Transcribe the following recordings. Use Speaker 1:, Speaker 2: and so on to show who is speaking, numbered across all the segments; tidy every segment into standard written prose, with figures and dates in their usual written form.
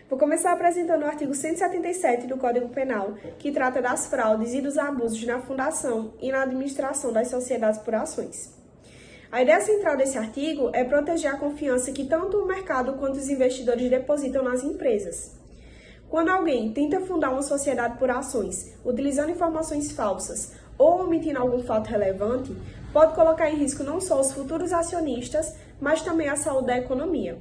Speaker 1: Vou começar apresentando o artigo 177 do Código Penal, que trata das fraudes e dos abusos na fundação e na administração das sociedades por ações. A ideia central desse artigo é proteger a confiança que tanto o mercado quanto os investidores depositam nas empresas. Quando alguém tenta fundar uma sociedade por ações, utilizando informações falsas ou omitindo algum fato relevante, pode colocar em risco não só os futuros acionistas, mas também a saúde da economia.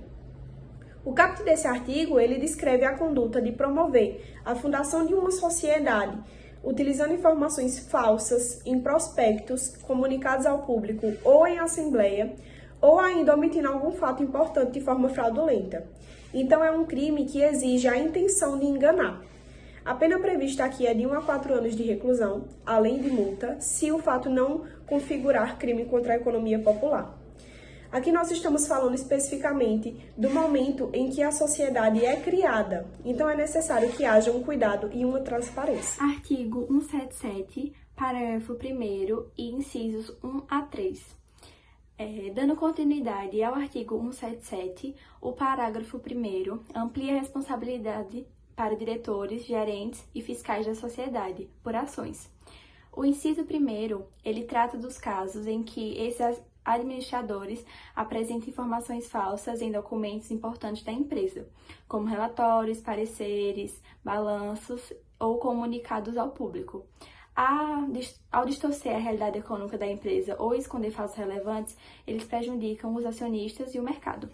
Speaker 1: O caput desse artigo, ele descreve a conduta de promover a fundação de uma sociedade, utilizando informações falsas em prospectos comunicados ao público ou em assembleia, ou ainda omitindo algum fato importante de forma fraudulenta. Então, é um crime que exige a intenção de enganar. A pena prevista aqui é de 1 a 4 anos de reclusão, além de multa, se o fato não configurar crime contra a economia popular. Aqui nós estamos falando especificamente do momento em que a sociedade é criada, então é necessário que haja um cuidado e uma transparência.
Speaker 2: Artigo 177, parágrafo 1º e incisos 1 a 3. Dando continuidade ao artigo 177, o parágrafo 1º amplia a responsabilidade para diretores, gerentes e fiscais da sociedade por ações. O inciso 1º, ele trata dos casos em que esses administradores apresentam informações falsas em documentos importantes da empresa, como relatórios, pareceres, balanços ou comunicados ao público. Ao distorcer a realidade econômica da empresa ou esconder fatos relevantes, eles prejudicam os acionistas e o mercado.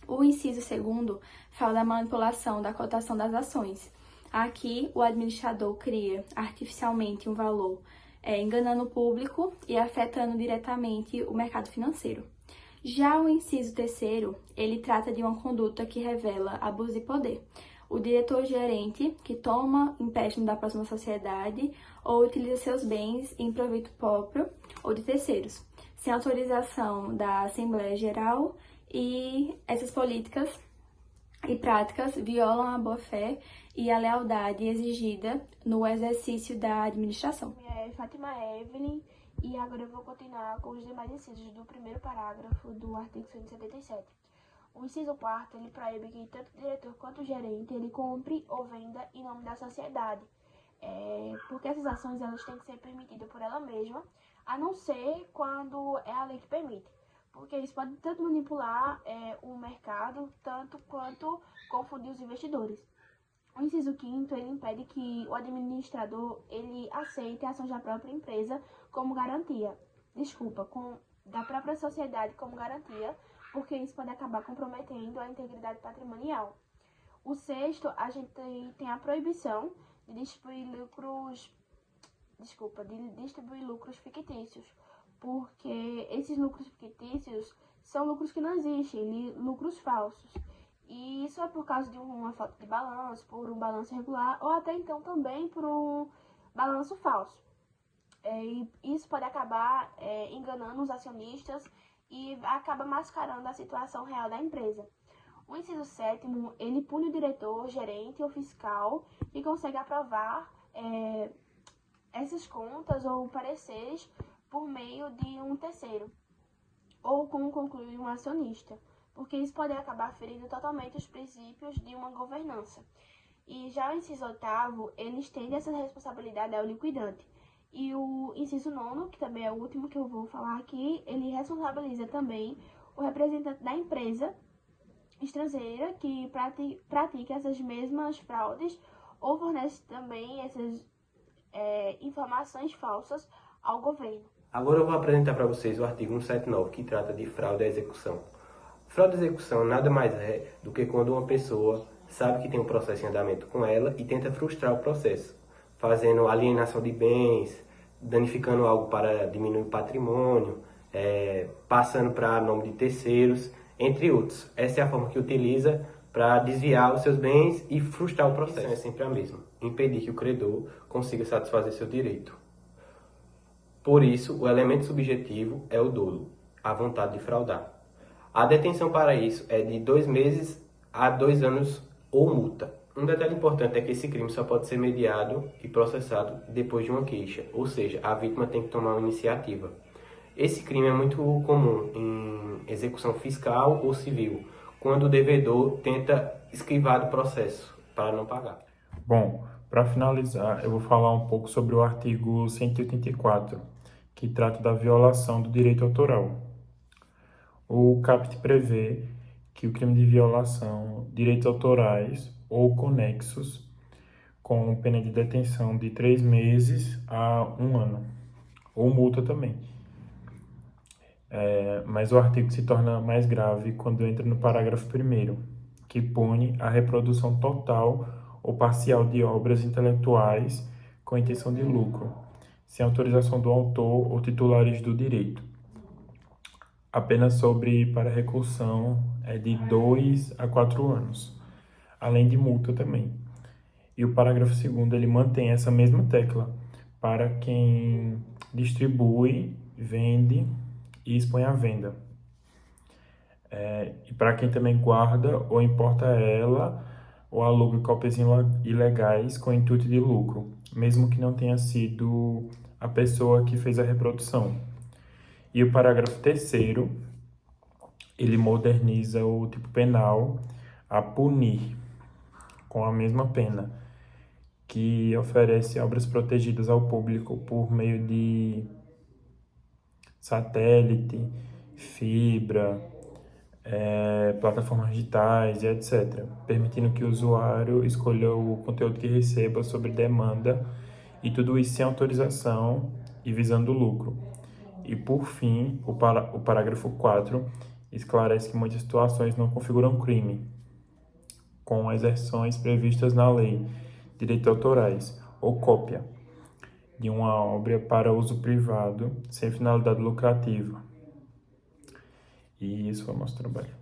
Speaker 2: O inciso 2º fala da manipulação da cotação das ações. Aqui, o administrador cria artificialmente um valor, enganando o público e afetando diretamente o mercado financeiro. Já o inciso 3º, ele trata de uma conduta que revela abuso de poder. O diretor-gerente que toma empréstimo da próxima sociedade ou utiliza seus bens em proveito próprio ou de terceiros, sem autorização da Assembleia Geral, e essas políticas e práticas violam a boa-fé e a lealdade exigida no exercício da administração.
Speaker 3: Meu nome é Fátima Evelyn e agora eu vou continuar com os demais incisos do primeiro parágrafo do artigo 177. O inciso 4º, ele proíbe que tanto o diretor quanto o gerente ele compre ou venda em nome da sociedade, porque essas ações elas têm que ser permitidas por ela mesma, a não ser quando é a lei que permite, porque isso pode tanto manipular o mercado, tanto quanto confundir os investidores. O inciso 5º, ele impede que o administrador ele aceite ações da própria empresa como garantia, da própria sociedade como garantia, porque isso pode acabar comprometendo a integridade patrimonial. O 6º, a gente tem a proibição de distribuir lucros fictícios, porque esses lucros fictícios são lucros que não existem, lucros falsos. E isso é por causa de uma falta de balanço, por um balanço irregular, ou até então também por um balanço falso. E isso pode acabar enganando os acionistas e acaba mascarando a situação real da empresa. O inciso 7º, ele pune o diretor, gerente ou fiscal que consegue aprovar essas contas ou pareceres por meio de um terceiro, ou como conclui um acionista, porque isso pode acabar ferindo totalmente os princípios de uma governança. E já o inciso 8º, ele estende essa responsabilidade ao liquidante. E o inciso 9º, que também é o último que eu vou falar aqui, ele responsabiliza também o representante da empresa estrangeira que pratica essas mesmas fraudes ou fornece também essas informações falsas ao governo.
Speaker 4: Agora eu vou apresentar para vocês o artigo 179, que trata de fraude à execução. Fraude à execução nada mais é do que quando uma pessoa sabe que tem um processo em andamento com ela e tenta frustrar o processo, fazendo alienação de bens, danificando algo para diminuir o patrimônio, passando para nome de terceiros, entre outros. Essa é a forma que utiliza para desviar os seus bens e frustrar o processo. É sempre a mesma: impedir que o credor consiga satisfazer seu direito. Por isso, o elemento subjetivo é o dolo, a vontade de fraudar. A detenção para isso é de 2 meses a 2 anos ou multa. Um detalhe importante é que esse crime só pode ser mediado e processado depois de uma queixa, ou seja, a vítima tem que tomar uma iniciativa. Esse crime é muito comum em execução fiscal ou civil, quando o devedor tenta esquivar do processo para não pagar.
Speaker 5: Bom, para finalizar, eu vou falar um pouco sobre o artigo 184, que trata da violação do direito autoral. O caput prevê que o crime de violação de direitos autorais ou conexos, com pena de detenção de 3 meses a 1 ano, ou multa também. Mas o artigo se torna mais grave quando entra no parágrafo 1º, que pune a reprodução total ou parcial de obras intelectuais com intenção de lucro, sem autorização do autor ou titulares do direito. A pena para recursão é de 2 a 4 anos, além de multa também. E o parágrafo 2º, ele mantém essa mesma tecla para quem distribui, vende e expõe à venda. E para quem também guarda ou importa ela ou aluga cópias ilegais com intuito de lucro, mesmo que não tenha sido a pessoa que fez a reprodução. E o parágrafo 3º, ele moderniza o tipo penal a punir com a mesma pena, que oferece obras protegidas ao público por meio de satélite, fibra, plataformas digitais e etc., permitindo que o usuário escolha o conteúdo que receba sobre demanda, e tudo isso sem autorização e visando lucro. E, por fim, o parágrafo 4 esclarece que muitas situações não configuram crime, com as exceções previstas na lei, direitos autorais ou cópia de uma obra para uso privado sem finalidade lucrativa. E isso foi o nosso trabalho.